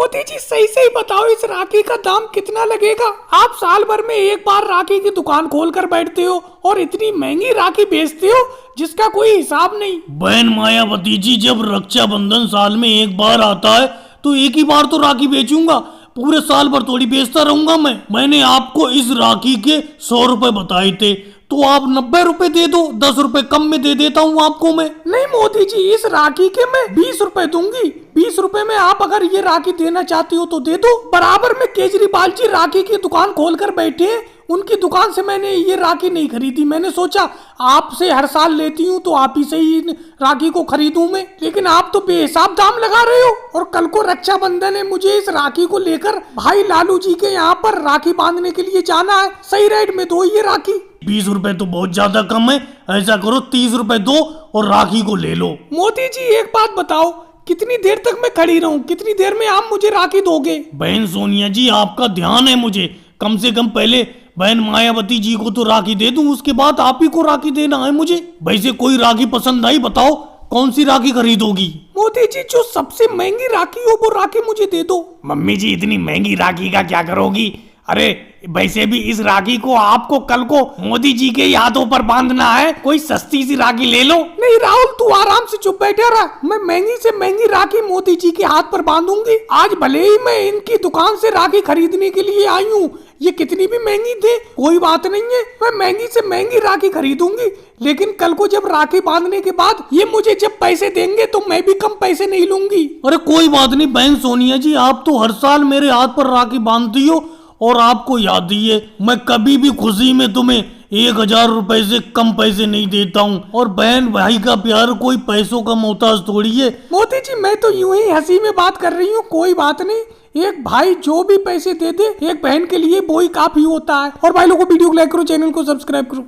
मोदी जी सही सही बताओ, इस राखी का दाम कितना लगेगा? आप साल भर में एक बार राखी की दुकान खोल कर बैठते हो और इतनी महंगी राखी बेचते हो जिसका कोई हिसाब नहीं। बहन मायावती जी, जब रक्षाबंधन साल में एक बार आता है तो एक ही बार तो राखी बेचूंगा, पूरे साल भर थोड़ी बेचता रहूंगा मैंने आपको इस राखी के 100 रुपए बताए थे, तो आप 90 रुपए दे दो, 10 रुपए कम में दे देता हूँ आपको मैं। नहीं मोदी जी, इस राखी के मैं 20 रुपए दूंगी। 20 रुपए में आप अगर ये राखी देना चाहती हो तो दे दो। बराबर में केजरीवाल जी राखी की दुकान खोल कर बैठे हैं, उनकी दुकान से मैंने ये राखी नहीं खरीदी। मैंने सोचा आपसे हर साल लेती हूँ तो आप ही से ही राखी को खरीदूं मैं, लेकिन आप तो बेहिसाब दाम लगा रहे हो। और कल को रक्षाबंधन है, मुझे इस राखी को लेकर भाई लालू जी के यहाँ पर राखी बांधने के लिए जाना है। सही रेट में दो ये राखी। 20 रुपए तो बहुत ज्यादा कम है, ऐसा करो 30 रुपए दो और राखी को ले लो। मोदी जी एक बात बताओ, कितनी देर तक मैं खड़ी रहूं? कितनी देर में आप मुझे राखी दोगे? बहन सोनिया जी, आपका ध्यान है मुझे, कम से कम पहले बहन मायावती जी को तो राखी दे दूं, उसके बाद आप ही को राखी देना है मुझे। वैसे कोई राखी पसंद आई, बताओ कौन सी राखी खरीदोगी? मोदी जी जो सबसे महंगी राखी हो वो राखी मुझे दे दो। मम्मी जी, इतनी महंगी राखी का क्या करोगी? अरे वैसे भी इस राखी को आपको कल को मोदी जी के हाथों पर बांधना है, कोई सस्ती सी राखी ले लो। नहीं राहुल, तू आराम से चुप बैठा रहा। मैं महंगी से महंगी राखी मोदी जी के हाथ पर बांधूंगी। आज भले ही मैं इनकी दुकान से राखी खरीदने के लिए आई हूँ, ये कितनी भी महंगी थे कोई बात नहीं है, मैं महंगी से महंगी राखी खरीदूंगी। लेकिन कल को जब राखी बांधने के बाद ये मुझे जब पैसे देंगे तो मैं भी कम पैसे नहीं लूंगी। अरे कोई बात नहीं बहन सोनिया जी, आप तो हर साल मेरे हाथ पर राखी बांधती हो, और आपको याद ही है मैं कभी भी खुशी में तुम्हें 1000 रुपए से कम पैसे नहीं देता हूँ। और बहन भाई का प्यार कोई पैसों का मोहताज थोड़ी है। मोदी जी मैं तो यूं ही हंसी में बात कर रही हूँ, कोई बात नहीं। एक भाई जो भी पैसे दे दे एक बहन के लिए वो ही काफी होता है। और भाई लोगों को वीडियो को लाइक करो, चैनल को सब्सक्राइब करो।